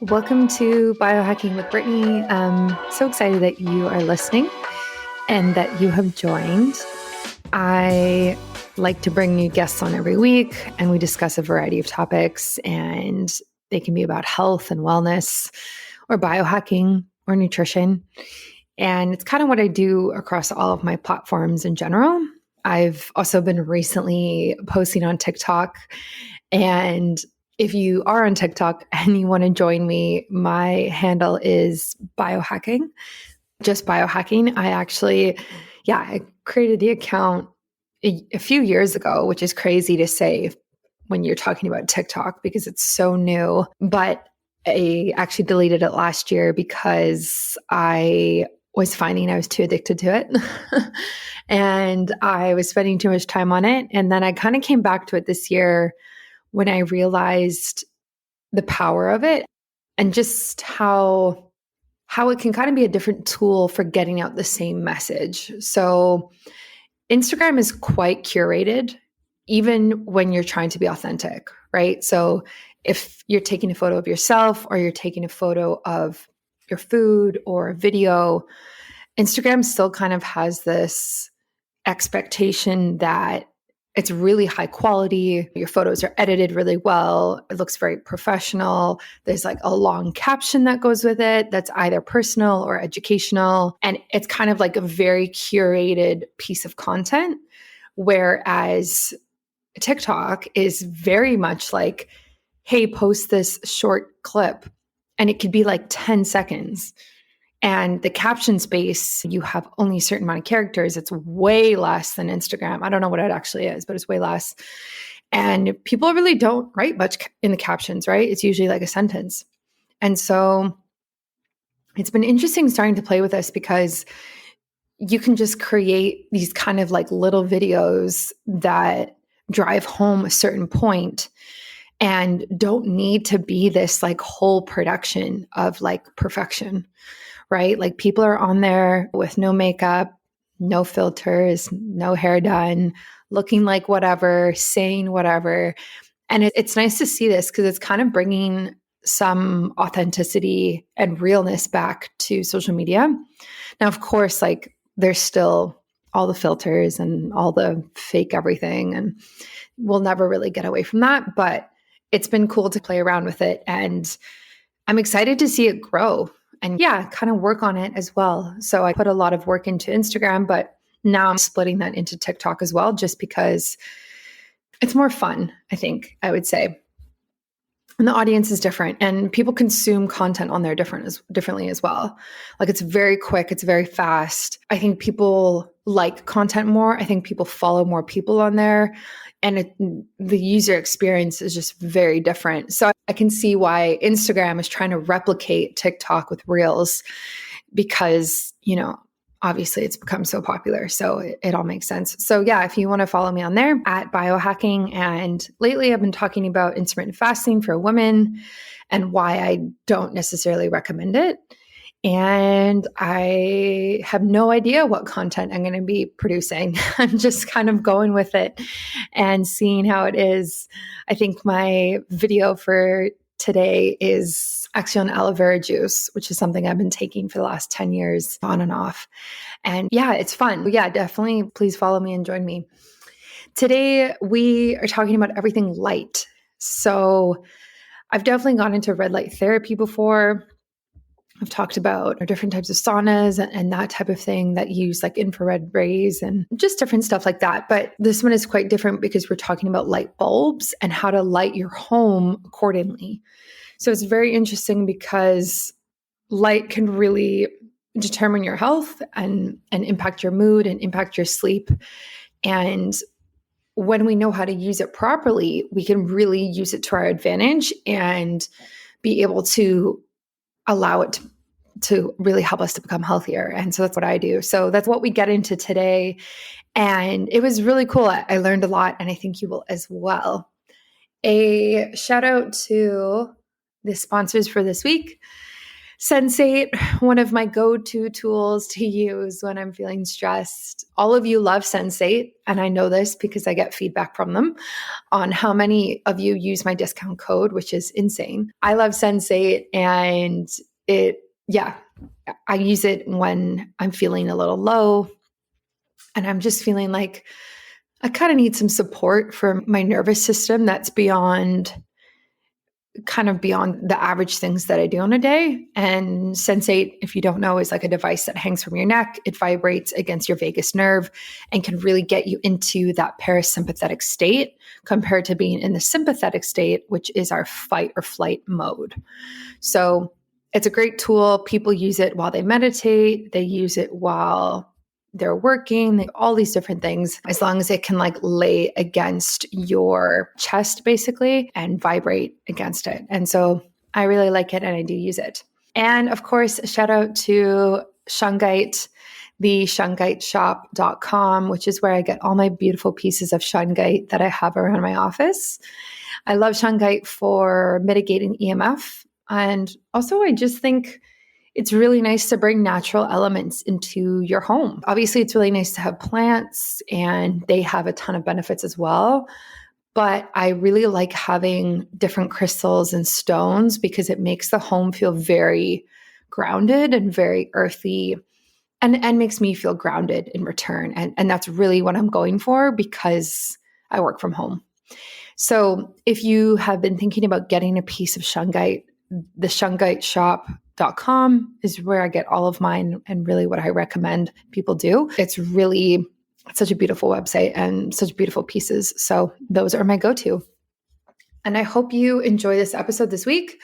Welcome to Biohacking with Brittany. I'm so excited that you are listening and that you have joined. I like to bring new guests on every week, and we discuss a variety of topics, and they can be about health and wellness or biohacking or nutrition. And it's kind of what I do across all of my platforms in general. I've also been recently posting on TikTok, and if you are on TikTok and you want to join me, my handle is biohacking, just biohacking. I created the account a few years ago, which is crazy to say when you're talking about TikTok because it's so new. But I actually deleted it last year because I was finding I was too addicted to it. And I was spending too much time on it. And then I kind of came back to it this year when I realized the power of it and just how it can kind of be a different tool for getting out the same message. So Instagram is quite curated, even when you're trying to be authentic, right? So if you're taking a photo of yourself or you're taking a photo of your food or a video, Instagram still kind of has this expectation that it's really high quality. Your photos are edited really well. It looks very professional. There's like a long caption that goes with it that's either personal or educational. And it's kind of like a very curated piece of content. Whereas TikTok is very much like, hey, post this short clip. And it could be like 10 seconds. And the caption space, you have only a certain amount of characters. It's way less than Instagram. I don't know what it actually is, but it's way less. And people really don't write much in the captions, right? It's usually like a sentence. And so it's been interesting starting to play with this because you can just create these kind of like little videos that drive home a certain point and don't need to be this like whole production of like perfection. Right? Like people are on there with no makeup, no filters, no hair done, looking like whatever, saying whatever. And it's nice to see this because it's kind of bringing some authenticity and realness back to social media. Now, of course, like there's still all the filters and all the fake everything, and we'll never really get away from that. But it's been cool to play around with it. And I'm excited to see it grow. And kind of work on it as well. So I put a lot of work into Instagram, but now I'm splitting that into TikTok as well, just because it's more fun, I think, I would say. And the audience is different and people consume content on there differently as well. Like it's very quick, it's very fast. I think people like content more. I think people follow more people on there. And the user experience is just very different. So I can see why Instagram is trying to replicate TikTok with Reels because, obviously it's become so popular. So it all makes sense. So if you want to follow me on there at biohacking. And lately I've been talking about intermittent fasting for women and why I don't necessarily recommend it. And I have no idea what content I'm going to be producing. I'm just kind of going with it and seeing how it is. I think my video for today is actually on aloe vera juice, which is something I've been taking for the last 10 years on and off. And it's fun. But definitely please follow me and join me. Today, we are talking about everything light. So I've definitely gone into red light therapy before. I've talked about different types of saunas and that type of thing that use like infrared rays and just different stuff like that. But this one is quite different because we're talking about light bulbs and how to light your home accordingly. So it's very interesting because light can really determine your health and impact your mood and impact your sleep. And when we know how to use it properly, we can really use it to our advantage and be able to allow it to really help us to become healthier. And so that's what I do. So that's what we get into today. And it was really cool. I learned a lot, and I think you will as well. A shout out to the sponsors for this week. Sensate, one of my go-to tools to use when I'm feeling stressed. All of you love Sensate, and I know this because I get feedback from them on how many of you use my discount code, which is insane. I love Sensate, and I use it when I'm feeling a little low and I'm just feeling like I kind of need some support for my nervous system that's beyond the average things that I do in a day. And Sensate, if you don't know, is like a device that hangs from your neck. It vibrates against your vagus nerve and can really get you into that parasympathetic state compared to being in the sympathetic state, which is our fight or flight mode. So it's a great tool. People use it while they meditate. They use it while they're working, all these different things, as long as it can like lay against your chest basically and vibrate against it. And so I really like it and I do use it. And of course, shout out to Shungite, the shungiteshop.com, which is where I get all my beautiful pieces of shungite that I have around my office. I love shungite for mitigating EMF. And also I just think it's really nice to bring natural elements into your home. Obviously, it's really nice to have plants and they have a ton of benefits as well. But I really like having different crystals and stones because it makes the home feel very grounded and very earthy and makes me feel grounded in return. And that's really what I'm going for because I work from home. So if you have been thinking about getting a piece of shungite, the shungiteshop.com is where I get all of mine and really what I recommend people do. It's such a beautiful website and such beautiful pieces. So those are my go-to. And I hope you enjoy this episode this week.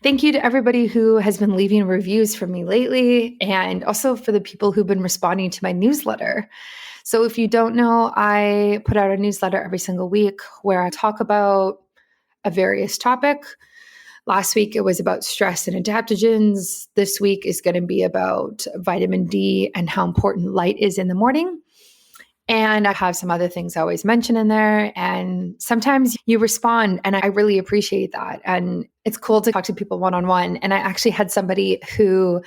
Thank you to everybody who has been leaving reviews for me lately and also for the people who've been responding to my newsletter. So if you don't know, I put out a newsletter every single week where I talk about a various topic. Last week, it was about stress and adaptogens. This week is going to be about vitamin D and how important light is in the morning. And I have some other things I always mention in there. And sometimes you respond, and I really appreciate that. And it's cool to talk to people one-on-one. And I actually had somebody who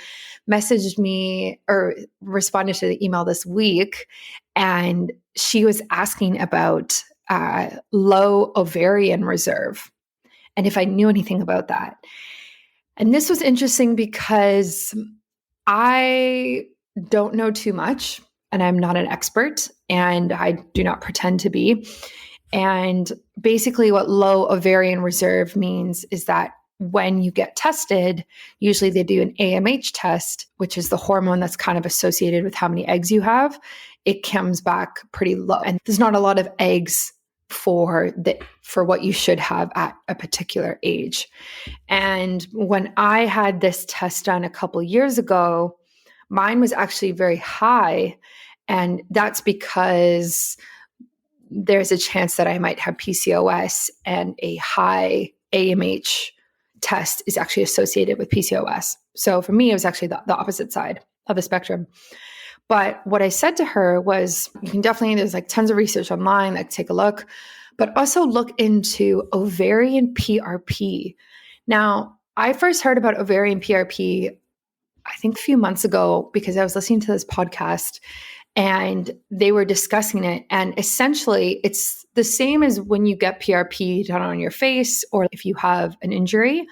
messaged me or responded to the email this week, and she was asking about low ovarian reserve and if I knew anything about that. And this was interesting because I don't know too much and I'm not an expert and I do not pretend to be. And basically what low ovarian reserve means is that when you get tested, usually they do an AMH test, which is the hormone that's kind of associated with how many eggs you have. It comes back pretty low. And there's not a lot of eggs for what you should have at a particular age. And when I had this test done a couple years ago, mine was actually very high. And that's because there's a chance that I might have PCOS, and a high AMH test is actually associated with PCOS. So for me, it was actually the opposite side of the spectrum. But what I said to her was, you can definitely, there's like tons of research online, like take a look, but also look into ovarian PRP. Now, I first heard about ovarian PRP, I think a few months ago, because I was listening to this podcast and they were discussing it. And essentially, it's the same as when you get PRP done on your face or if you have an injury,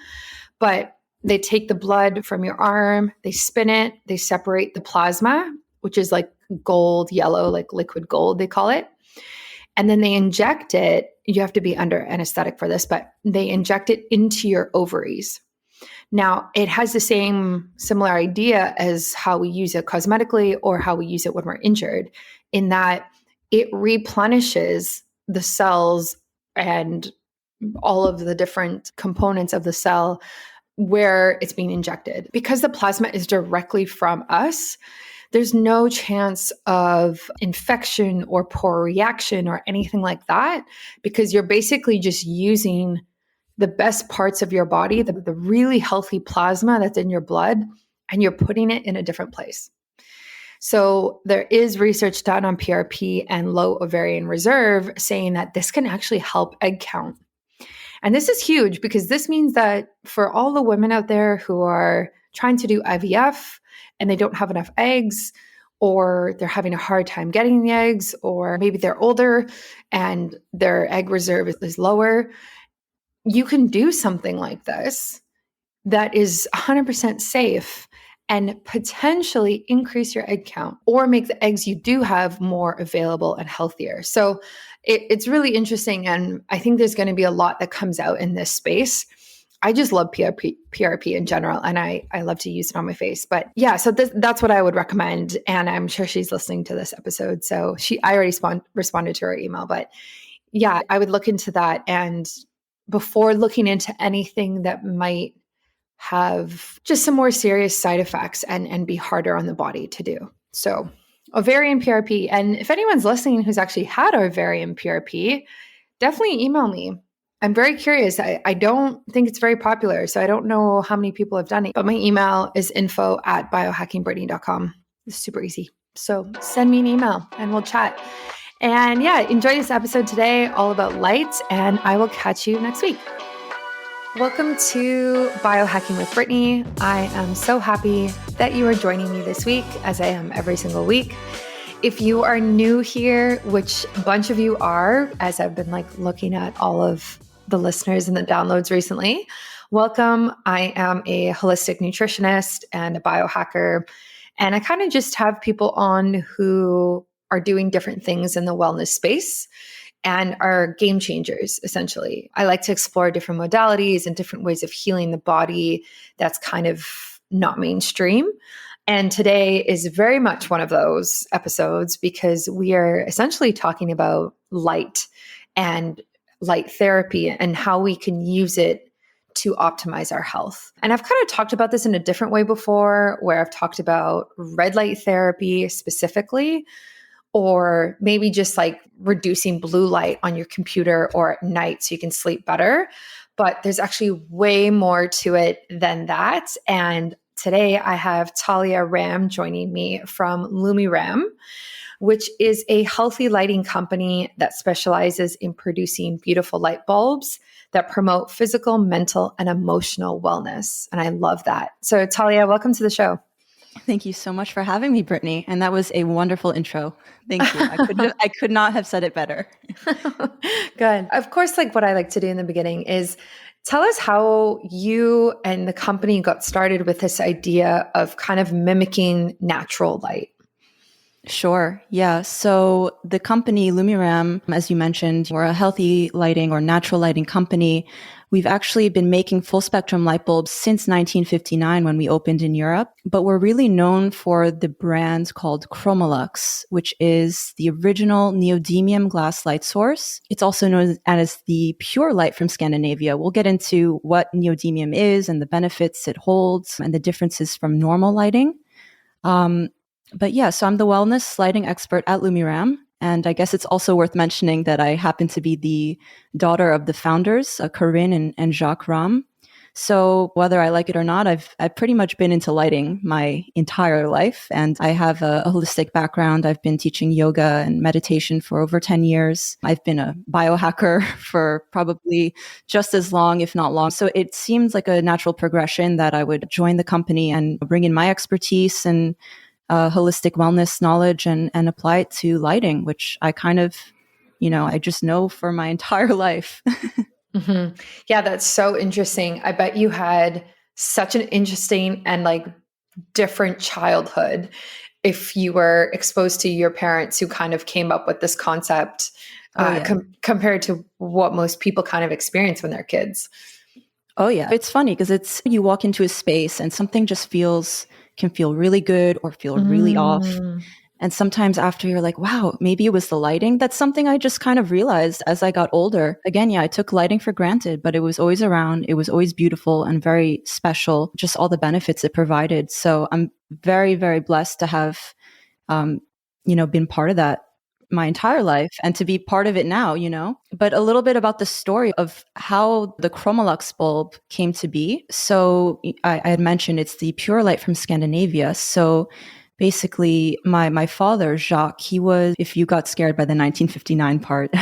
but they take the blood from your arm, they spin it, they separate the plasma, which is like gold, yellow, like liquid gold, they call it. And then they inject it. You have to be under anesthetic for this, but they inject it into your ovaries. Now, it has the similar idea as how we use it cosmetically or how we use it when we're injured, in that it replenishes the cells and all of the different components of the cell where it's being injected. Because the plasma is directly from us, there's no chance of infection or poor reaction or anything like that, because you're basically just using the best parts of your body, the really healthy plasma that's in your blood, and you're putting it in a different place. So there is research done on PRP and low ovarian reserve saying that this can actually help egg count. And this is huge because this means that for all the women out there who are trying to do IVF and they don't have enough eggs, or they're having a hard time getting the eggs, or maybe they're older and their egg reserve is lower, you can do something like this that is 100% safe and potentially increase your egg count or make the eggs you do have more available and healthier. So it's really interesting. And I think there's going to be a lot that comes out in this space. I just love PRP in general, and I love to use it on my face. But yeah, so that's what I would recommend. And I'm sure she's listening to this episode. So I already responded to her email. But yeah, I would look into that. And before looking into anything that might have just some more serious side effects and be harder on the body to do. So ovarian PRP. And if anyone's listening who's actually had ovarian PRP, definitely email me. I'm very curious. I don't think it's very popular, so I don't know how many people have done it, but my email is info@biohackingbrittany.com. It's super easy. So send me an email and we'll chat. And yeah, enjoy this episode today, all about light, and I will catch you next week. Welcome to Biohacking with Brittany. I am so happy that you are joining me this week, as I am every single week. If you are new here, which a bunch of you are, as I've been looking at all of the listeners and the downloads recently, welcome. I am a holistic nutritionist and a biohacker, and I kind of just have people on who are doing different things in the wellness space and are game changers, essentially. I like to explore different modalities and different ways of healing the body that's kind of not mainstream. And today is very much one of those episodes because we are essentially talking about light and light therapy and how we can use it to optimize our health. And I've kind of talked about this in a different way before, where I've talked about red light therapy specifically, or maybe just reducing blue light on your computer or at night so you can sleep better. But there's actually way more to it than that. And today I have Talia Ram joining me from Lumiram, which is a healthy lighting company that specializes in producing beautiful light bulbs that promote physical, mental, and emotional wellness. And I love that. So Talia, welcome to the show. Thank you so much for having me, Brittany. And that was a wonderful intro. Thank you. I could not have said it better. Good. Of course, what I like to do in the beginning is tell us how you and the company got started with this idea of kind of mimicking natural light. Sure. Yeah. So the company Lumiram, as you mentioned, we're a healthy lighting or natural lighting company. We've actually been making full spectrum light bulbs since 1959 when we opened in Europe, but we're really known for the brand called Chromalux, which is the original neodymium glass light source. It's also known as the pure light from Scandinavia. We'll get into what neodymium is and the benefits it holds and the differences from normal lighting. But yeah, so I'm the wellness lighting expert at Lumiram. And I guess it's also worth mentioning that I happen to be the daughter of the founders, Corinne and Jacques Ram. So whether I like it or not, I've pretty much been into lighting my entire life. And I have a holistic background. I've been teaching yoga and meditation for over 10 years. I've been a biohacker for probably just as long, if not long. So it seems like a natural progression that I would join the company and bring in my expertise and holistic wellness knowledge and apply it to lighting, which I kind of, I just know for my entire life. Mm-hmm. Yeah, that's so interesting. I bet you had such an interesting and different childhood if you were exposed to your parents who kind of came up with this concept compared to what most people kind of experience when they're kids. Oh yeah. It's funny because you walk into a space and something just can feel really good or feel really off. And sometimes after you're like, wow, maybe it was the lighting. That's something I just kind of realized as I got older. Again, yeah, I took lighting for granted, but it was always around. It was always beautiful and very special, just all the benefits it provided. So I'm very, very blessed to have, been part of that my entire life and to be part of it now, But a little bit about the story of how the Chromalux bulb came to be. So I had mentioned it's the pure light from Scandinavia. So basically my father, Jacques, he was, if you got scared by the 1959 part,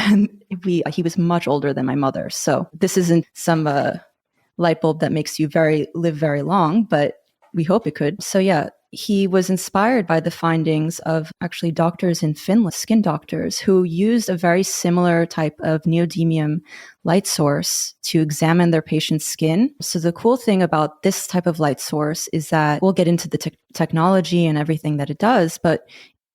he was much older than my mother. So this isn't some light bulb that makes you live very long, but we hope it could. So yeah, he was inspired by the findings of actually doctors in Finland, skin doctors, who used a very similar type of neodymium light source to examine their patient's skin. So the cool thing about this type of light source is that we'll get into the technology and everything that it does, but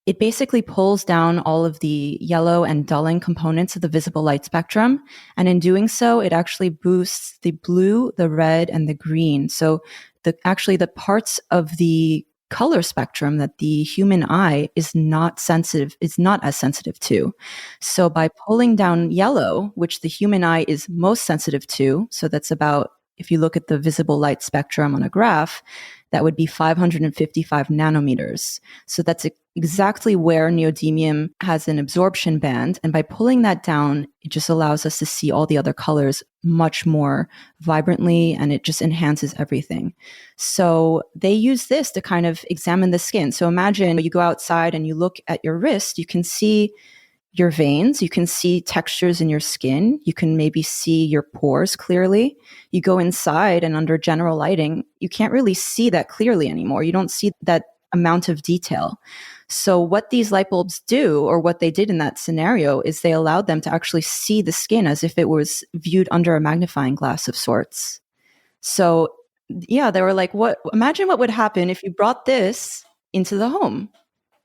it basically pulls down all of the yellow and dulling components of the visible light spectrum. And in doing so, it actually boosts the blue, the red, and the green. So the parts of the color spectrum that the human eye is not as sensitive to. So by pulling down yellow, which the human eye is most sensitive to, so that's about, if you look at the visible light spectrum on a graph, that would be 555 nanometers. So that's exactly where neodymium has an absorption band. And by pulling that down, it just allows us to see all the other colors much more vibrantly, and it just enhances everything. So they use this to kind of examine the skin. So imagine you go outside and you look at your wrist, you can see your veins, you can see textures in your skin, you can maybe see your pores clearly. You go inside and under general lighting, you can't really see that clearly anymore. You don't see that amount of detail. So what these light bulbs do, or what they did in that scenario, is they allowed them to actually see the skin as if it was viewed under a magnifying glass of sorts. So yeah, they were like, imagine what would happen if you brought this into the home.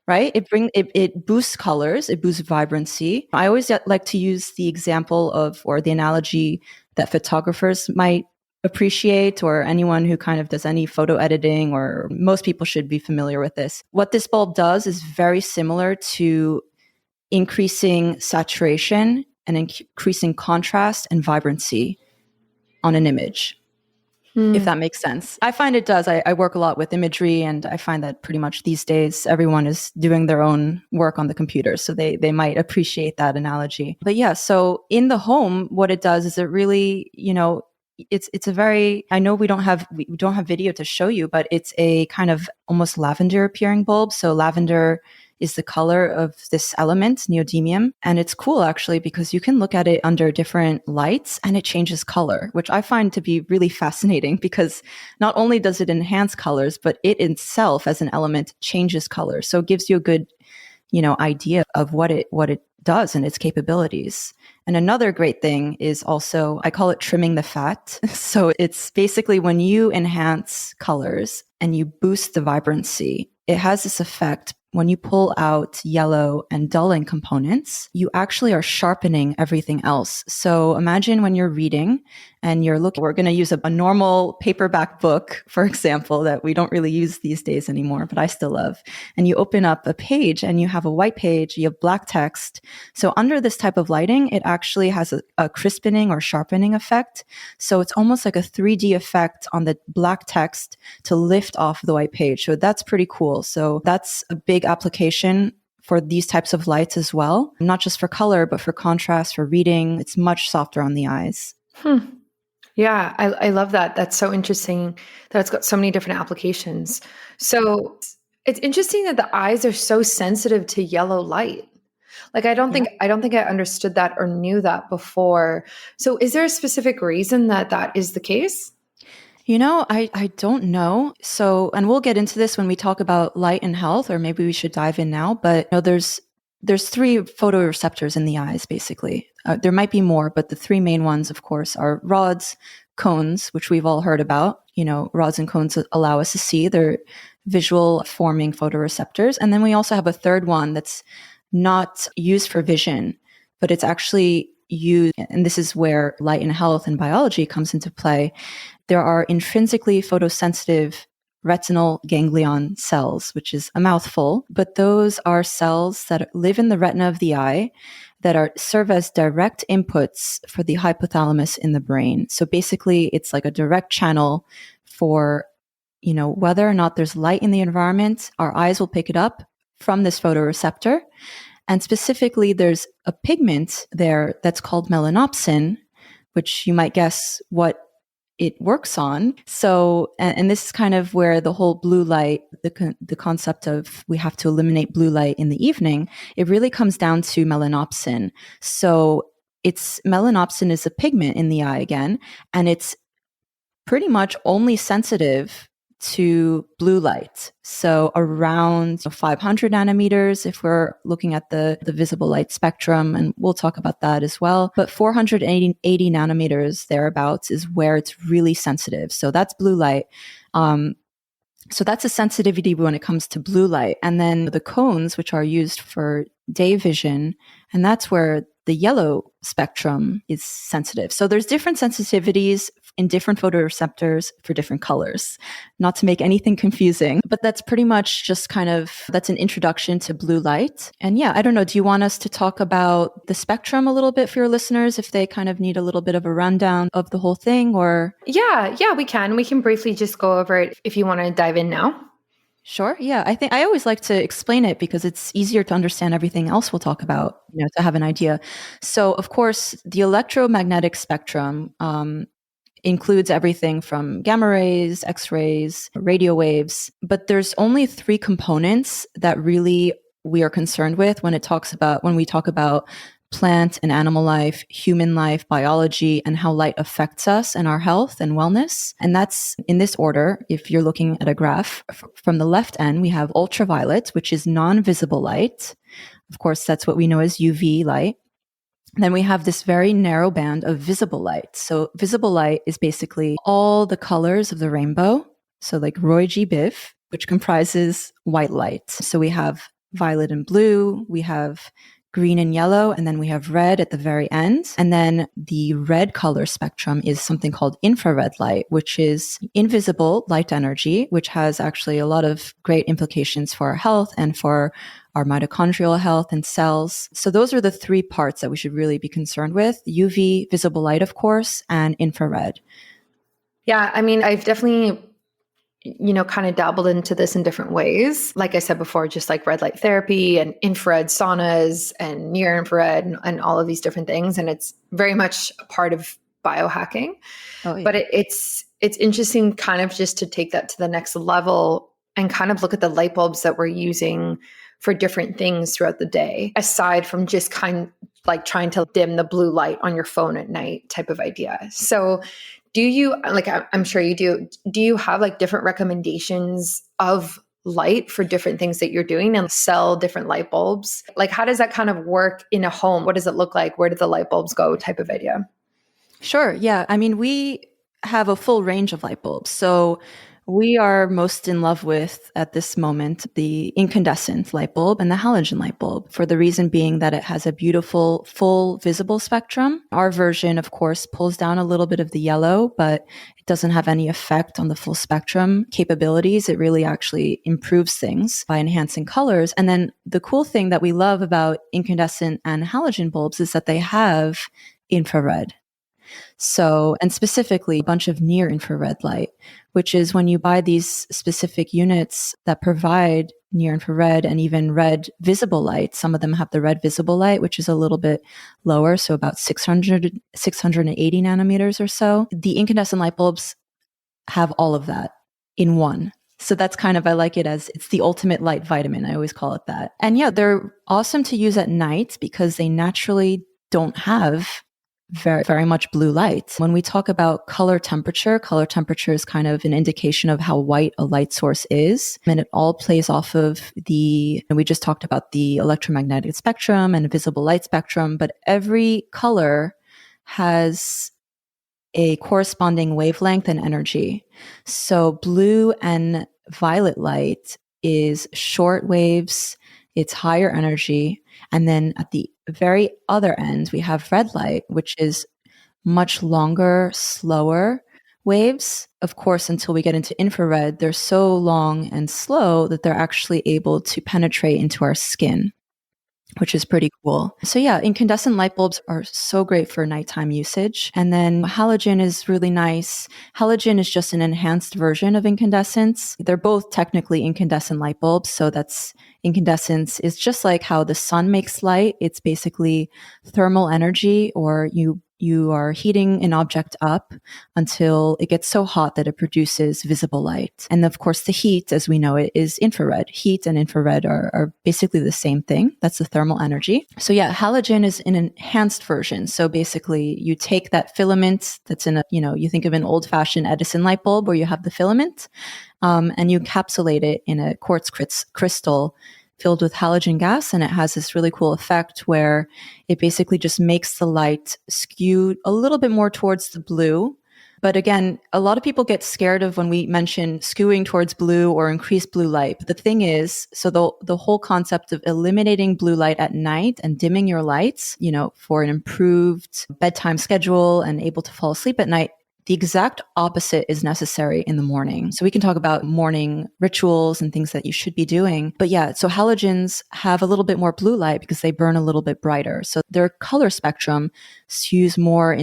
Right? It boosts colors, it boosts vibrancy. I always like to use the example or the analogy that photographers might appreciate, or anyone who kind of does any photo editing, or most people should be familiar with this. What this bulb does is very similar to increasing saturation and increasing contrast and vibrancy on an image. If that makes sense. I find it does. I work a lot with imagery, and I find that pretty much these days everyone is doing their own work on the computer. So they might appreciate that analogy. But yeah, so in the home, what it does is it really, it's a very, I know we don't have video to show you, but it's a kind of almost lavender appearing bulb. So lavender is the color of this element, neodymium. And it's cool actually, because you can look at it under different lights and it changes color, which I find to be really fascinating, because not only does it enhance colors, but it itself as an element changes color. So it gives you a good, idea of what it does and its capabilities. And another great thing is also, I call it trimming the fat. So it's basically when you enhance colors and you boost the vibrancy, it has this effect. When you pull out yellow and dulling components, you actually are sharpening everything else. So imagine when you're reading and we're going to use a normal paperback book, for example, that we don't really use these days anymore, but I still love. And you open up a page and you have a white page, you have black text. So under this type of lighting, it actually has a crispening or sharpening effect. So it's almost like a 3D effect on the black text to lift off the white page. So that's pretty cool. So that's a big application for these types of lights as well, not just for color, but for contrast, for reading. It's much softer on the eyes. Yeah, I love that. That's so interesting that it's got so many different applications. So it's interesting that the eyes are so sensitive to yellow light. Like I don't think I understood that or knew that before. So is there a specific reason that is the case? I don't know. So, and we'll get into this when we talk about light and health, or maybe we should dive in now. But there's 3 photoreceptors in the eyes, basically. There might be more, but the 3 main ones, of course, are rods, cones, which we've all heard about. Rods and cones allow us to see. They're visual forming photoreceptors. And then we also have a third one that's not used for vision, but it's actually used, and this is where light and health and biology comes into play. There are intrinsically photosensitive retinal ganglion cells, which is a mouthful, but those are cells that live in the retina of the eye that serve as direct inputs for the hypothalamus in the brain. So basically, it's like a direct channel for, whether or not there's light in the environment, our eyes will pick it up from this photoreceptor. And specifically, there's a pigment there that's called melanopsin, which you might guess what it works on. So, and this is kind of where the whole blue light, the concept of we have to eliminate blue light in the evening, it really comes down to melanopsin. So melanopsin is a pigment in the eye again, and it's pretty much only sensitive to blue light. So around 500 nanometers, if we're looking at the visible light spectrum, and we'll talk about that as well. But 480 nanometers thereabouts is where it's really sensitive. So that's blue light. So that's a sensitivity when it comes to blue light. And then the cones, which are used for day vision, and that's where the yellow spectrum is sensitive. So there's different sensitivities in different photoreceptors for different colors. Not to make anything confusing, but that's pretty much just that's an introduction to blue light. And yeah, I don't know, do you want us to talk about the spectrum a little bit for your listeners if they kind of need a little bit of a rundown of the whole thing, or? Yeah, we can. We can briefly just go over it if you want to dive in now. Sure. Yeah. I think I always like to explain it because it's easier to understand everything else we'll talk about, to have an idea. So, of course, the electromagnetic spectrum includes everything from gamma rays, X-rays, radio waves, but there's only 3 components that really we are concerned with when we talk about plant and animal life, human life, biology, and how light affects us and our health and wellness. And that's in this order. If you're looking at a graph from the left end, we have ultraviolet, which is non-visible light. Of course, that's what we know as UV light. Then we have this very narrow band of visible light. So visible light is basically all the colors of the rainbow. So like Roy G. Biv, which comprises white light. So we have violet and blue, we have green and yellow, and then we have red at the very end. And then the red color spectrum is something called infrared light, which is invisible light energy, which has actually a lot of great implications for our health and for our mitochondrial health and cells. So those are the 3 parts that we should really be concerned with: UV, visible light, of course, and infrared. Yeah, I mean, I've definitely kind of dabbled into this in different ways. Like I said before, just like red light therapy and infrared saunas and near infrared and all of these different things. And it's very much a part of biohacking. Oh, yeah. But it's interesting kind of just to take that to the next level and kind of look at the light bulbs that we're using for different things throughout the day, aside from just kind of like trying to dim the blue light on your phone at night type of idea. So do you, like, I'm sure you do you have like different recommendations of light for different things that you're doing and sell different light bulbs? Like, how does that kind of work in a home? What does it look like? Where do the light bulbs go type of idea? Sure. Yeah. I mean, we have a full range of light bulbs. So we are most in love with, at this moment, the incandescent light bulb and the halogen light bulb, for the reason being that it has a beautiful, full visible spectrum. Our version, of course, pulls down a little bit of the yellow, but it doesn't have any effect on the full spectrum capabilities. It really actually improves things by enhancing colors. And then the cool thing that we love about incandescent and halogen bulbs is that they have infrared. So, and specifically a bunch of near infrared light, which is when you buy these specific units that provide near infrared and even red visible light. Some of them have the red visible light, which is a little bit lower. So about 680 nanometers or so. The incandescent light bulbs have all of that in one. So that's kind of, I like it as it's the ultimate light vitamin. I always call it that. And yeah, they're awesome to use at night because they naturally don't have very, very much blue light. When we talk about color temperature is kind of an indication of how white a light source is. And it all plays off of and we just talked about the electromagnetic spectrum and visible light spectrum, but every color has a corresponding wavelength and energy. So blue and violet light is short waves, it's higher energy. And then at the very other end, we have red light, which is much longer, slower waves. Of course, until we get into infrared, they're so long and slow that they're actually able to penetrate into our skin, which is pretty cool. So yeah, incandescent light bulbs are so great for nighttime usage. And then halogen is really nice. Halogen is just an enhanced version of incandescence. They're both technically incandescent light bulbs. So incandescence is just like how the sun makes light. It's basically thermal energy, or you you are heating an object up until it gets so hot that it produces visible light. And of course, the heat, as we know it, is infrared. Heat and infrared are basically the same thing. That's the thermal energy. So yeah, halogen is an enhanced version. So basically, you take that filament that's in you think of an old-fashioned Edison light bulb where you have the filament, and you encapsulate it in a quartz crystal filled with halogen gas, and it has this really cool effect where it basically just makes the light skew a little bit more towards the blue. But again, a lot of people get scared of when we mention skewing towards blue or increased blue light. But the thing is, so the whole concept of eliminating blue light at night and dimming your lights, for an improved bedtime schedule and able to fall asleep at night, the exact opposite is necessary in the morning. So we can talk about morning rituals and things that you should be doing. But yeah, so halogens have a little bit more blue light because they burn a little bit brighter. So their color spectrum skews more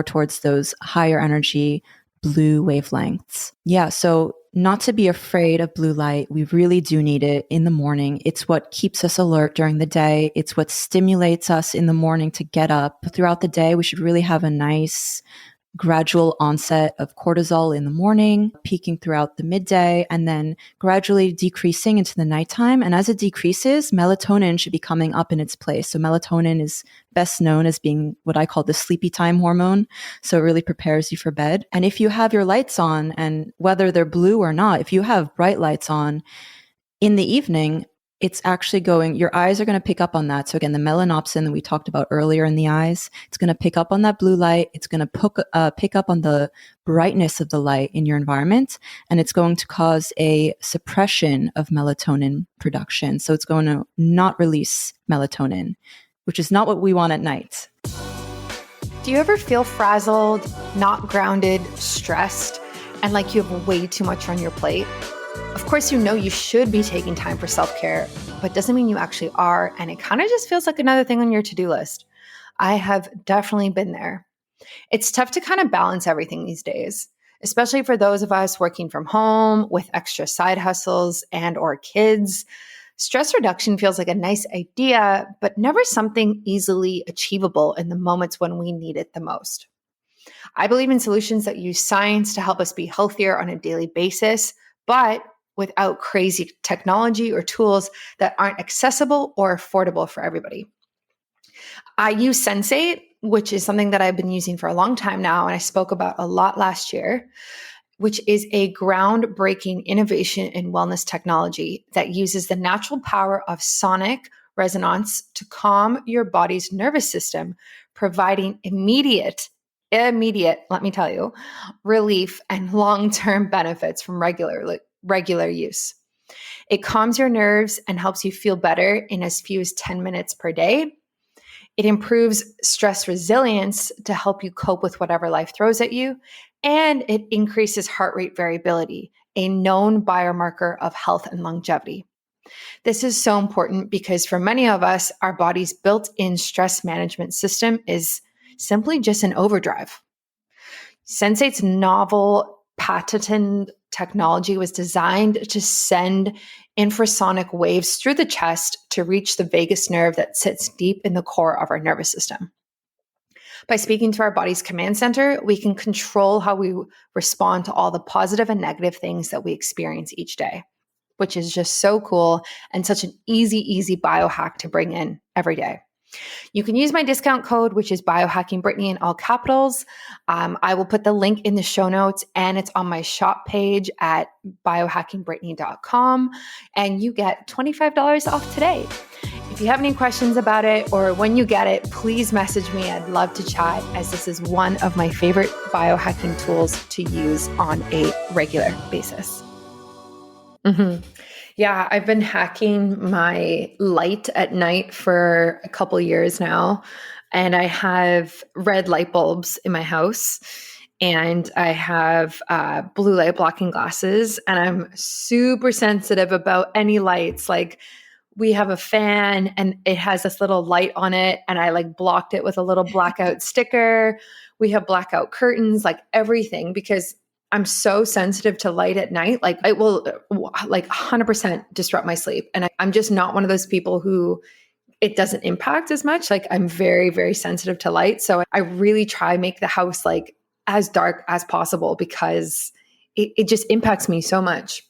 towards those higher energy blue wavelengths. Yeah, so not to be afraid of blue light. We really do need it in the morning. It's what keeps us alert during the day. It's what stimulates us in the morning to get up. Throughout the day, we should really have a nice gradual onset of cortisol in the morning, peaking throughout the midday, and then gradually decreasing into the nighttime. And as it decreases, melatonin should be coming up in its place. So melatonin is best known as being what I call the sleepy time hormone. So it really prepares you for bed. And if you have your lights on, and whether they're blue or not, if you have bright lights on in the evening, it's actually your eyes are going to pick up on that. So again, the melanopsin that we talked about earlier in the eyes, it's going to pick up on that blue light. It's going to pick up on the brightness of the light in your environment, and it's going to cause a suppression of melatonin production. So it's going to not release melatonin, which is not what we want at night. Do you ever feel frazzled, not grounded, stressed, and like you have way too much on your plate? Of course, you should be taking time for self-care, but doesn't mean you actually are. And it kind of just feels like another thing on your to-do list. I have definitely been there. It's tough to kind of balance everything these days, especially for those of us working from home with extra side hustles and or kids. Stress reduction feels like a nice idea, but never something easily achievable in the moments when we need it the most. I believe in solutions that use science to help us be healthier on a daily basis, but without crazy technology or tools that aren't accessible or affordable for everybody. I use Sensate, which is something that I've been using for a long time now, and I spoke about a lot last year, which is a groundbreaking innovation in wellness technology that uses the natural power of sonic resonance to calm your body's nervous system, providing immediate, let me tell you, relief and long-term benefits from regular use. It calms your nerves and helps you feel better in as few as 10 minutes per day. It improves stress resilience to help you cope with whatever life throws at you. And it increases heart rate variability, a known biomarker of health and longevity. This is so important because for many of us, our body's built-in stress management system is simply just an overdrive. Sensate's novel patented technology was designed to send infrasonic waves through the chest to reach the vagus nerve that sits deep in the core of our nervous system. By speaking to our body's command center, we can control how we respond to all the positive and negative things that we experience each day, which is just so cool and such an easy biohack to bring in every day. You can use my discount code, which is biohackingbrittany in all capitals. I will put the link in the show notes, and it's on my shop page at biohackingbrittany.com, and you get $25 off today. If you have any questions about it or when you get it, please message me. I'd love to chat, as this is one of my favorite biohacking tools to use on a regular basis. Yeah, I've been hacking my light at night for a couple years now, and I have red light bulbs in my house, and I have blue light blocking glasses, and I'm super sensitive about any lights. Like, we have a fan and it has this little light on it, and I like blocked it with a little blackout sticker. We have blackout curtains, like everything, because I'm so sensitive to light at night. Like, it will like 100% disrupt my sleep. And I'm just not one of those people who it doesn't impact as much. Like I'm very, very sensitive to light. So I really try make the house like as dark as possible because it just impacts me so much.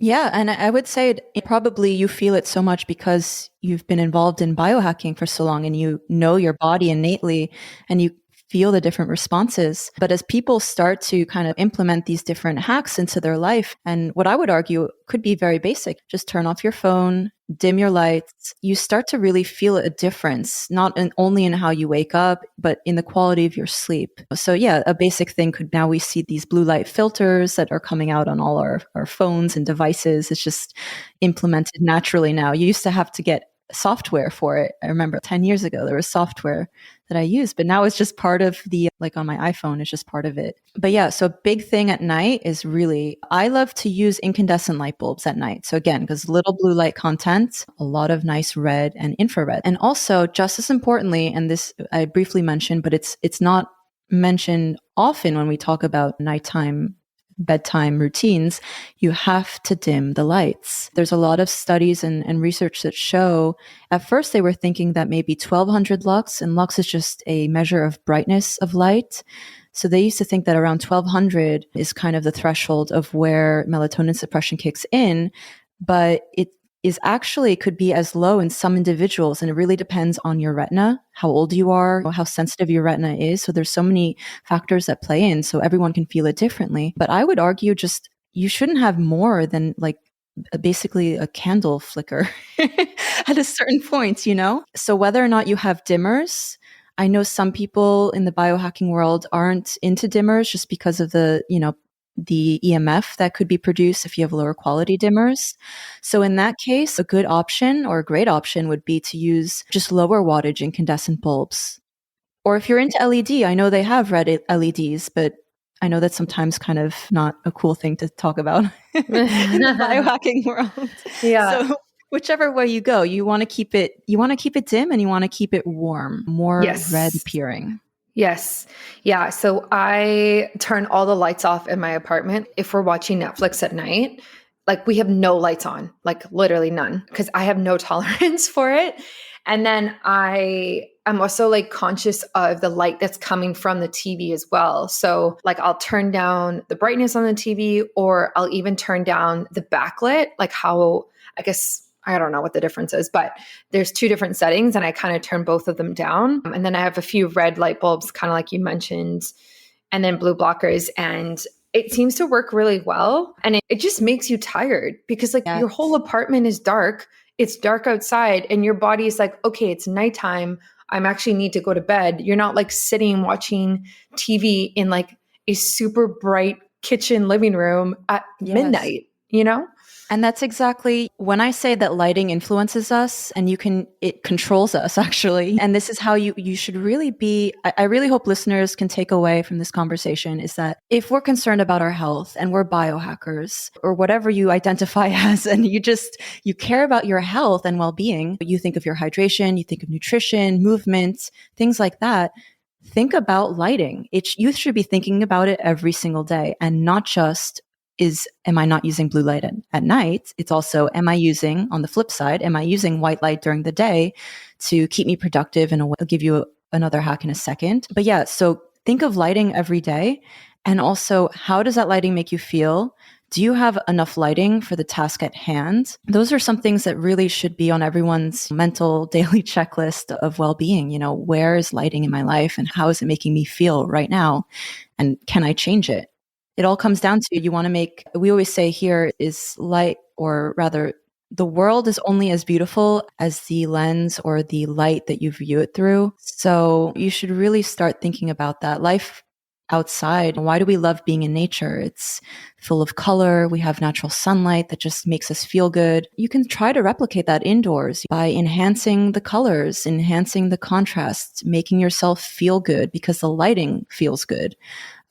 Yeah, and I would say probably you feel it so much because you've been involved in biohacking for so long and you know your body innately and you feel the different responses. But as people start to kind of implement these different hacks into their life, and what I would argue could be very basic, just turn off your phone, dim your lights, you start to really feel a difference, not only in how you wake up, but in the quality of your sleep. So yeah, a basic thing could, now we see these blue light filters that are coming out on all our phones and devices. It's just implemented naturally now. You used to have to get software for it. I remember 10 years ago, there was software that I used, but now it's just part of the, like on my iPhone, it's just part of it. But yeah, so a big thing at night is really, I love to use incandescent light bulbs at night. So again, because little blue light content, a lot of nice red and infrared. And also just as importantly, and this I briefly mentioned, but it's not mentioned often when we talk about nighttime bedtime routines, you have to dim the lights. There's a lot of studies and research that show, at first they were thinking that maybe 1200 lux, and lux is just a measure of brightness of light. So they used to think that around 1200 is kind of the threshold of where melatonin suppression kicks in, but it is actually could be as low in some individuals. And it really depends on your retina, how old you are, how sensitive your retina is. So there's so many factors that play in. So everyone can feel it differently. But I would argue just you shouldn't have more than like basically a candle flicker at a certain point, you know? So whether or not you have dimmers, I know some people in the biohacking world aren't into dimmers just because of the, you know, the EMF that could be produced if you have lower quality dimmers. So in that case, a good option or a great option would be to use just lower wattage incandescent bulbs. Or if you're into LED, I know they have red LEDs, but I know that's sometimes kind of not a cool thing to talk about in the biohacking world. Yeah. So whichever way you go, you want to keep it dim and you want to keep it warm, more Yes. red appearing. Yes. Yeah. So I turn all the lights off in my apartment. If we're watching Netflix at night, like we have no lights on, like literally none, because I have no tolerance for it. And then I'm also like conscious of the light that's coming from the TV as well. So like I'll turn down the brightness on the TV, or I'll even turn down the backlit, like how, I guess, I don't know what the difference is, but there's two different settings and I kind of turn both of them down. And then I have a few red light bulbs, kind of like you mentioned, and then blue blockers. And it seems to work really well. And it just makes you tired because like your whole apartment is dark. It's dark outside and your body is like, okay, it's nighttime. I'm actually need to go to bed. You're not like sitting watching TV in like a super bright kitchen living room at midnight, you know? And that's exactly when I say that lighting influences us and it controls us actually. And this is how you should really be. I really hope listeners can take away from this conversation is that if we're concerned about our health and we're biohackers or whatever you identify as, and you care about your health and well-being, you think of your hydration, you think of nutrition, movement, things like that. Think about lighting. You should be thinking about it every single day and not just am I not using blue light at night? It's also, on the flip side, am I using white light during the day to keep me productive? And I'll give you another hack in a second. But yeah, so think of lighting every day. And also, how does that lighting make you feel? Do you have enough lighting for the task at hand? Those are some things that really should be on everyone's mental daily checklist of well-being. You know, where is lighting in my life and how is it making me feel right now? And can I change it? It all comes down to we always say here is light, or rather, the world is only as beautiful as the lens or the light that you view it through. So you should really start thinking about that. Life outside, why do we love being in nature? It's full of color. We have natural sunlight that just makes us feel good. You can try to replicate that indoors by enhancing the colors, enhancing the contrast, making yourself feel good because the lighting feels good.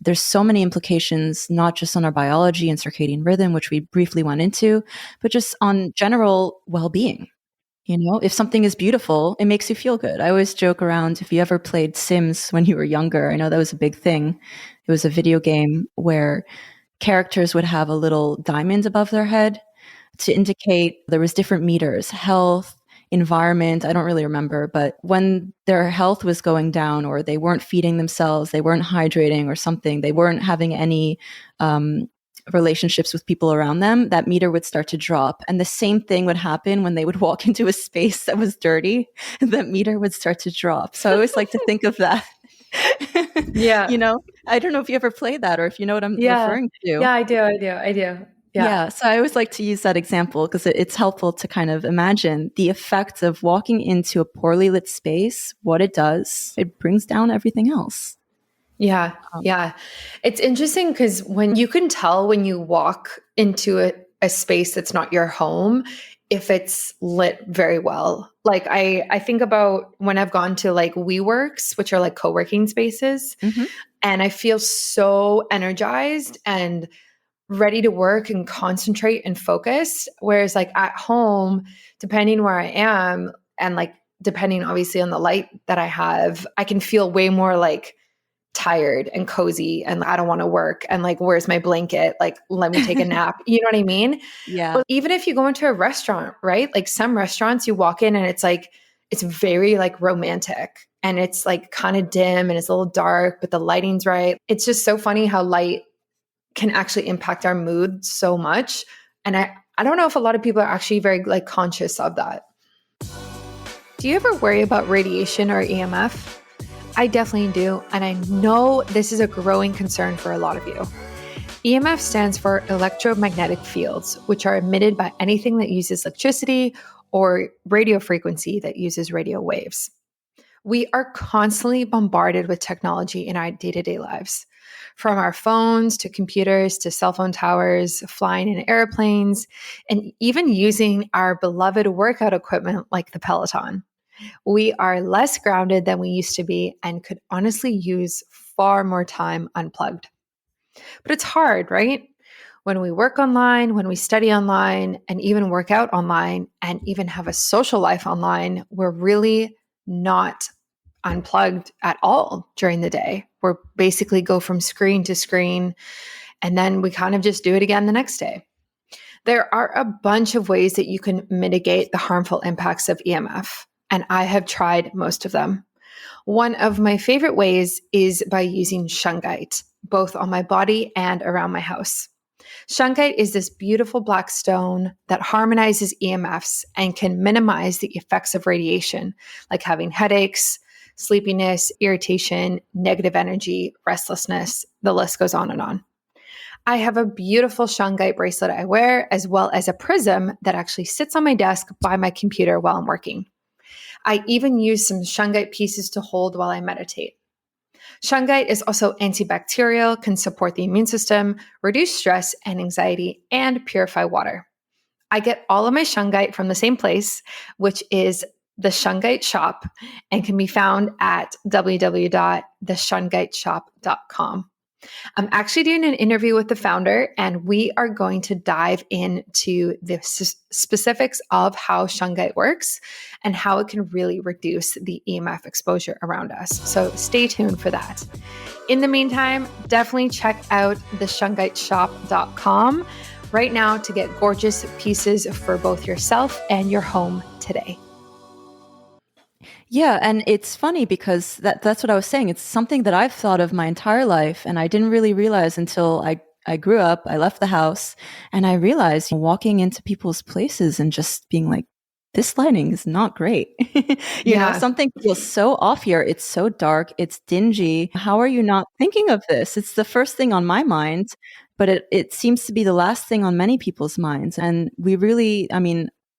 There's so many implications, not just on our biology and circadian rhythm, which we briefly went into, but just on general well-being. You know, if something is beautiful, it makes you feel good. I always joke around, if you ever played Sims when you were younger, I know that was a big thing. It was a video game where characters would have a little diamond above their head to indicate there was different meters, health, environment. I don't really remember, but when their health was going down or they weren't feeding themselves, they weren't hydrating or something, they weren't having any relationships with people around them, that meter would start to drop. And the same thing would happen when they would walk into a space that was dirty, that meter would start to drop. So I always like to think of that. Yeah. I don't know if you ever played that or if you know what I'm referring to. Yeah, I do. Yeah. So I always like to use that example because it's helpful to kind of imagine the effect of walking into a poorly lit space, what it does. It brings down everything else. Yeah. It's interesting because when you can tell when you walk into a space that's not your home, if it's lit very well. Like I think about when I've gone to like WeWorks, which are like co-working spaces, and I feel so energized and ready to work and concentrate and focus. Whereas like at home, depending where I am and like depending obviously on the light that I have, I can feel way more like tired and cozy and I don't want to work and like where's my blanket, like let me take a nap, you know what I mean? Yeah. But even if you go into a restaurant, right, like some restaurants you walk in and it's like it's very like romantic and it's like kind of dim and it's a little dark but the lighting's right. It's just so funny how light can actually impact our mood so much, and I don't know if a lot of people are actually very like conscious of that. Do you ever worry about radiation or EMF? I definitely do. And I know this is a growing concern for a lot of you. EMF stands for electromagnetic fields, which are emitted by anything that uses electricity or radio frequency that uses radio waves. We are constantly bombarded with technology in our day-to-day lives, from our phones to computers to cell phone towers, flying in airplanes, and even using our beloved workout equipment like the Peloton. We are less grounded than we used to be and could honestly use far more time unplugged. But it's hard, right? When we work online, when we study online, and even work out online, and even have a social life online, we're really not unplugged at all during the day. We're basically go from screen to screen, and then we kind of just do it again the next day. There are a bunch of ways that you can mitigate the harmful impacts of EMF, and I have tried most of them. One of my favorite ways is by using shungite, both on my body and around my house. Shungite is this beautiful black stone that harmonizes EMFs and can minimize the effects of radiation, like having headaches, sleepiness, irritation, negative energy, restlessness. The list goes on and on. I have a beautiful shungite bracelet I wear, as well as a prism that actually sits on my desk by my computer while I'm working. I even use some shungite pieces to hold while I meditate. Shungite is also antibacterial, can support the immune system, reduce stress and anxiety, and purify water. I get all of my shungite from the same place, which is the Shungite Shop, and can be found at www.theshungiteshop.com. I'm actually doing an interview with the founder, and we are going to dive into the specifics of how shungite works and how it can really reduce the EMF exposure around us. So stay tuned for that. In the meantime, definitely check out theshungiteshop.com right now to get gorgeous pieces for both yourself and your home today. Yeah, and it's funny because that's what I was saying. It's something that I've thought of my entire life, and I didn't really realize until I grew up, I left the house, and I realized walking into people's places and just being like, this lighting is not great. you know, something feels so off here. It's so dark. It's dingy. How are you not thinking of this? It's the first thing on my mind, but it seems to be the last thing on many people's minds. And we really,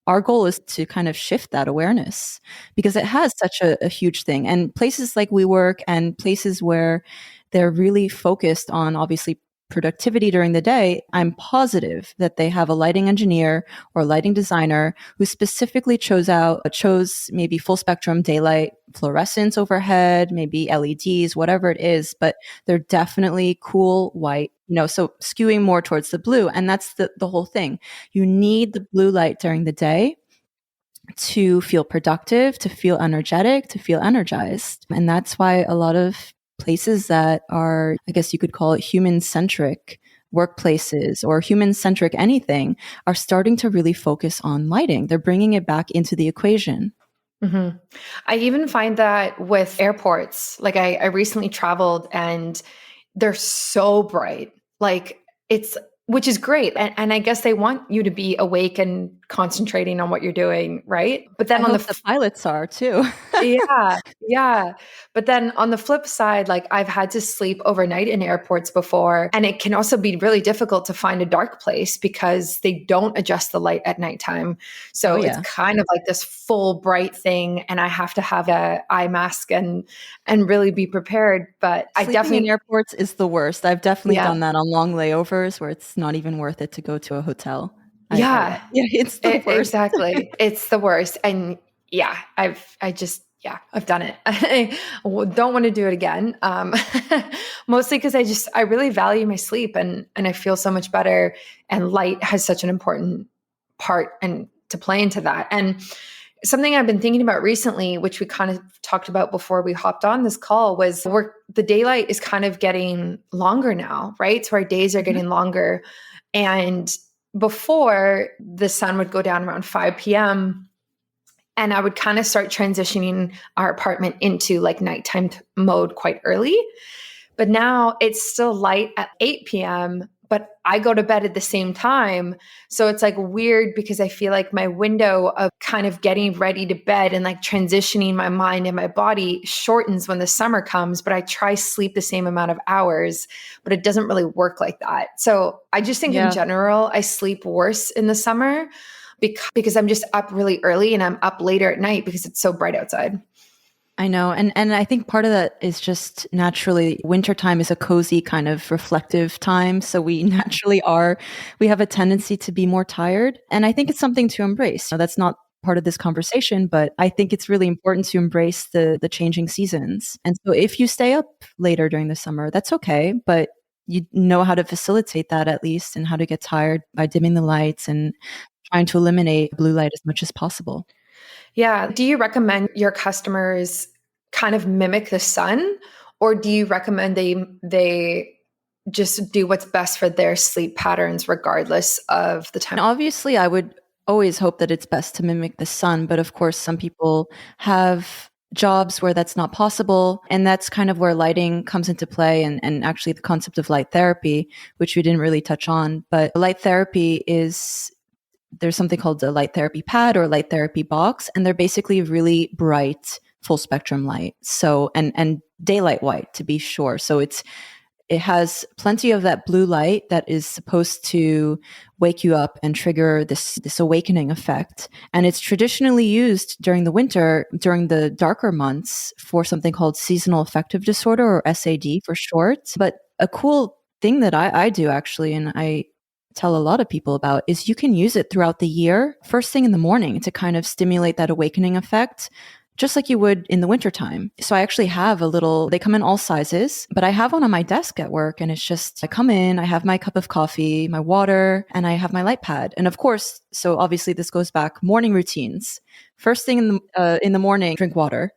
our goal is to kind of shift that awareness because it has such a huge thing. And places like WeWork and places where they're really focused on obviously productivity during the day, I'm positive that they have a lighting engineer or lighting designer who specifically chose maybe full spectrum daylight fluorescence overhead, maybe LEDs, whatever it is, but they're definitely cool white, so skewing more towards the blue. And that's the whole thing. You need the blue light during the day to feel productive, to feel energetic, to feel energized. And that's why a lot of places that are, I guess you could call it human-centric, workplaces or human-centric anything are starting to really focus on lighting. They're bringing it back into the equation. Mm-hmm. I even find that with airports, like I recently traveled and they're so bright. Like which is great. And I guess they want you to be awake and concentrating on what you're doing, right? But then I hope the pilots are too. yeah, yeah. But then on the flip side, like I've had to sleep overnight in airports before, and it can also be really difficult to find a dark place because they don't adjust the light at nighttime. So it's kind of like this full bright thing, and I have to have a eye mask and really be prepared. But Sleeping I definitely in airports is the worst. I've definitely done that on long layovers where it's not even worth it to go to a hotel. It's the worst. Exactly. It's the worst. And yeah, I've done it. I don't want to do it again. Mostly because I really value my sleep and I feel so much better. And light has such an important part and to play into that. And something I've been thinking about recently, which we kind of talked about before we hopped on this call, was the daylight is kind of getting longer now, right? So our days are getting longer. And before, the sun would go down around 5 p.m. and I would kind of start transitioning our apartment into like nighttime mode quite early. But now it's still light at 8 p.m., but I go to bed at the same time. So it's like weird because I feel like my window of kind of getting ready to bed and like transitioning my mind and my body shortens when the summer comes, but I try sleep the same amount of hours, but it doesn't really work like that. So I just think in general, I sleep worse in the summer because I'm just up really early and I'm up later at night because it's so bright outside. I know. And I think part of that is just naturally wintertime is a cozy kind of reflective time. So we naturally we have a tendency to be more tired. And I think it's something to embrace. Now, that's not part of this conversation, but I think it's really important to embrace the changing seasons. And so if you stay up later during the summer, that's okay. But you know how to facilitate that at least and how to get tired by dimming the lights and trying to eliminate blue light as much as possible. Yeah. Do you recommend your customers kind of mimic the sun, or do you recommend they just do what's best for their sleep patterns regardless of the time? And obviously, I would always hope that it's best to mimic the sun, but of course, some people have jobs where that's not possible, and that's kind of where lighting comes into play, and actually the concept of light therapy, which we didn't really touch on. But light therapy there's something called a light therapy pad or light therapy box, and they're basically really bright full spectrum light. So, and daylight white to be sure. So it has plenty of that blue light that is supposed to wake you up and trigger this awakening effect. And it's traditionally used during the winter, during the darker months, for something called seasonal affective disorder, or SAD for short. But a cool thing that I do actually, and I tell a lot of people about, is you can use it throughout the year, first thing in the morning, to kind of stimulate that awakening effect, just like you would in the wintertime. So I actually have they come in all sizes, but I have one on my desk at work, and it's just, I come in, I have my cup of coffee, my water, and I have my light pad. And of course, so obviously this goes back, morning routines. First thing in the morning, drink water.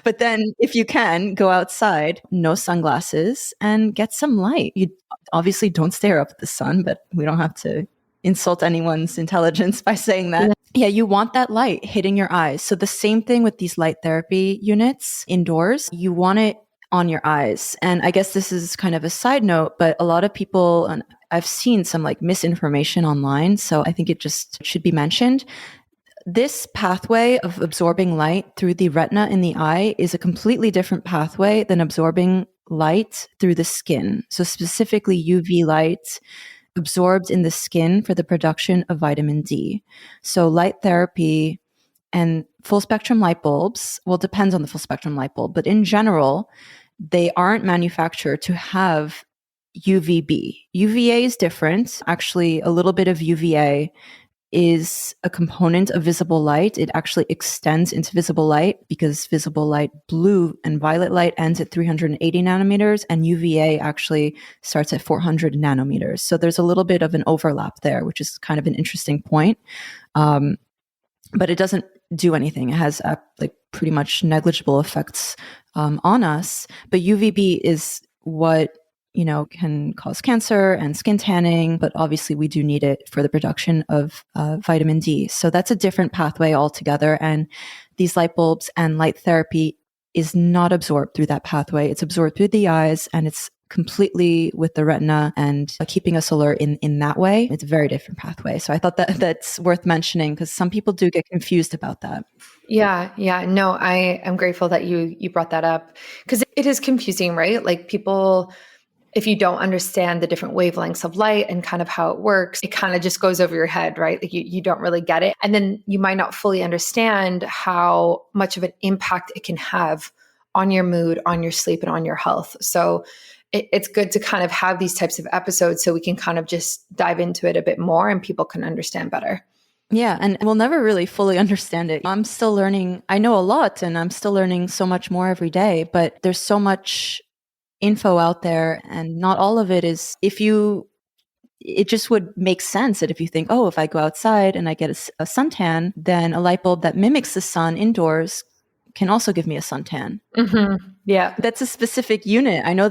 But then if you can, go outside, no sunglasses, and get some light. You obviously don't stare up at the sun, but we don't have to insult anyone's intelligence by saying that. Yeah, you want that light hitting your eyes. So the same thing with these light therapy units indoors, you want it on your eyes. And I guess this is kind of a side note, but a lot of people, and I've seen some like misinformation online, so I think it just should be mentioned. This pathway of absorbing light through the retina in the eye is a completely different pathway than absorbing light through the skin. So specifically UV light absorbed in the skin for the production of vitamin D. So light therapy and full spectrum light bulbs, well, it depends on the full spectrum light bulb, but in general, they aren't manufactured to have UVB. UVA is different. Actually, a little bit of UVA is a component of visible light. It actually extends into visible light because visible light, blue and violet light, ends at 380 nanometers, and UVA actually starts at 400 nanometers. So there's a little bit of an overlap there, which is kind of an interesting point. But it doesn't do anything. It has like pretty much negligible effects on us. But UVB is what can cause cancer and skin tanning, but obviously we do need it for the production of vitamin D. So that's a different pathway altogether. And these light bulbs and light therapy is not absorbed through that pathway. It's absorbed through the eyes, and it's completely with the retina and keeping us alert in that way. It's a very different pathway. So I thought that's worth mentioning because some people do get confused about that. Yeah. No, I am grateful that you brought that up because it is confusing, right? Like people, if you don't understand the different wavelengths of light and kind of how it works, it kind of just goes over your head, right? Like you don't really get it. And then you might not fully understand how much of an impact it can have on your mood, on your sleep, and on your health. So it's good to kind of have these types of episodes so we can kind of just dive into it a bit more and people can understand better. Yeah, and we'll never really fully understand it. I'm still learning. I know a lot and I'm still learning so much more every day, but there's so much info out there and not all of it is, it just would make sense that if you think, oh, if I go outside and I get a suntan, then a light bulb that mimics the sun indoors can also give me a suntan. Mm-hmm. Yeah. That's a specific unit. I know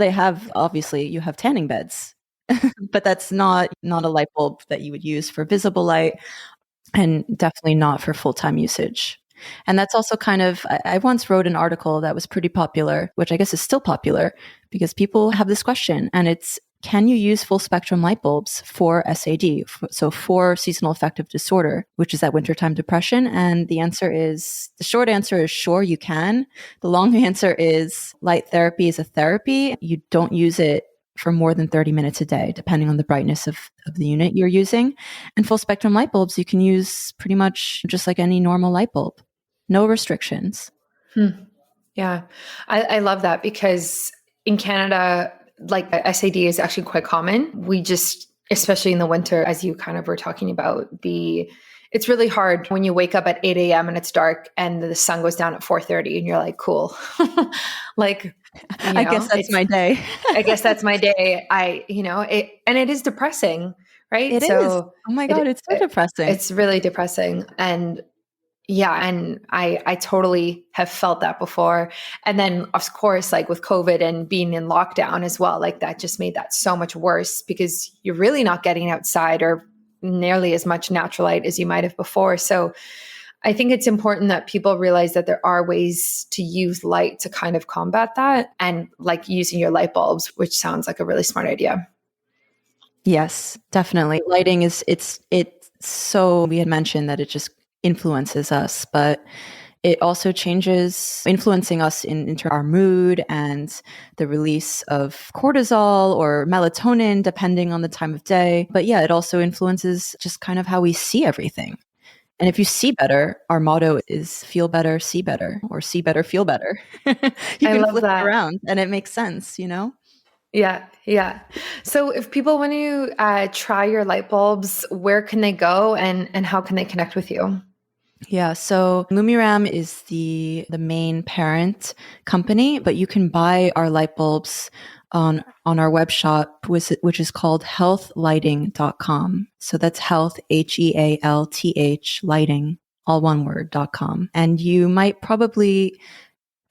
obviously you have tanning beds, but that's not a light bulb that you would use for visible light and definitely not for full-time usage. And that's also kind of, I once wrote an article that was pretty popular, which I guess is still popular because people have this question, and it's, can you use full spectrum light bulbs for SAD? So for seasonal affective disorder, which is that wintertime depression. And the short answer is sure, you can. The long answer is light therapy is a therapy. You don't use it for more than 30 minutes a day, depending on the brightness of the unit you're using. And full spectrum light bulbs, you can use pretty much just like any normal light bulb. No restrictions. Yeah. I love that because in Canada, like SAD is actually quite common. We just, especially in the winter, as you kind of were talking about, it's really hard when you wake up at 8 a.m. and it's dark and the sun goes down at 4:30 and you're like, cool. Like, I guess that's my day. I guess that's my day. And it is depressing, right? It is. Oh my God, it's so depressing. It's really depressing. And yeah, and I totally have felt that before. And then of course, like with COVID and being in lockdown as well, like that just made that so much worse because you're really not getting outside or nearly as much natural light as you might have before. So I think it's important that people realize that there are ways to use light to kind of combat that, and like using your light bulbs, which sounds like a really smart idea. Yes, definitely. Lighting it's so, we had mentioned that it just influences us, but it also influencing us into our mood and the release of cortisol or melatonin, depending on the time of day. But yeah, it also influences just kind of how we see everything. And if you see better, our motto is feel better, see better, or see better, feel better. You can flip it around and it makes sense, Yeah. So if people want to try your light bulbs, where can they go and how can they connect with you? Yeah, so Lumiram is the main parent company, but you can buy our light bulbs on our web shop, which is called healthlighting.com. So that's health, HEALTH, lighting, all one word, .com. And you might probably,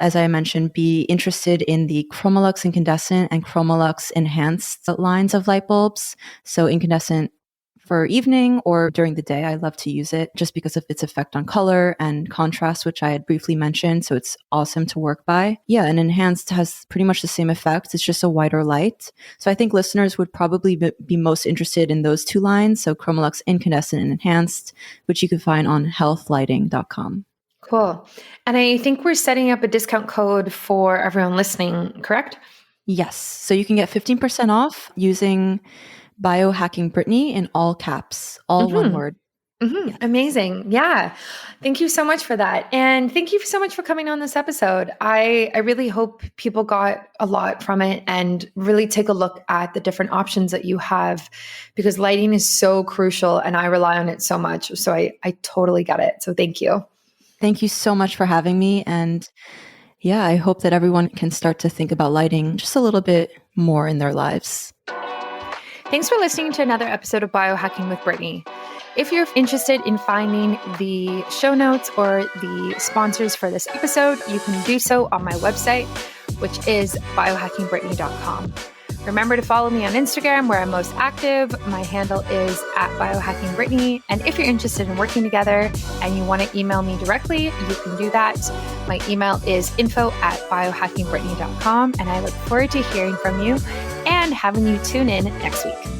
as I mentioned, be interested in the Chromalux incandescent and Chromalux enhanced lines of light bulbs. So incandescent for evening or during the day. I love to use it just because of its effect on color and contrast, which I had briefly mentioned. So it's awesome to work by. Yeah, and enhanced has pretty much the same effect. It's just a whiter light. So I think listeners would probably be most interested in those two lines. So Chromalux incandescent and enhanced, which you can find on healthlighting.com. Cool. And I think we're setting up a discount code for everyone listening, correct? Yes. So you can get 15% off using Biohacking Brittany in all caps, all one word. Mm-hmm. Yes. Amazing. Yeah. Thank you so much for that. And thank you so much for coming on this episode. I really hope people got a lot from it and really take a look at the different options that you have because lighting is so crucial and I rely on it so much. So I totally get it. So thank you. Thank you so much for having me. And yeah, I hope that everyone can start to think about lighting just a little bit more in their lives. Thanks for listening to another episode of Biohacking with Brittany. If you're interested in finding the show notes or the sponsors for this episode, you can do so on my website, which is biohackingbrittany.com. Remember to follow me on Instagram where I'm most active. My handle is @biohackingbrittany. And if you're interested in working together and you want to email me directly, you can do that. My email is info@biohackingbrittany.com. And I look forward to hearing from you and having you tune in next week.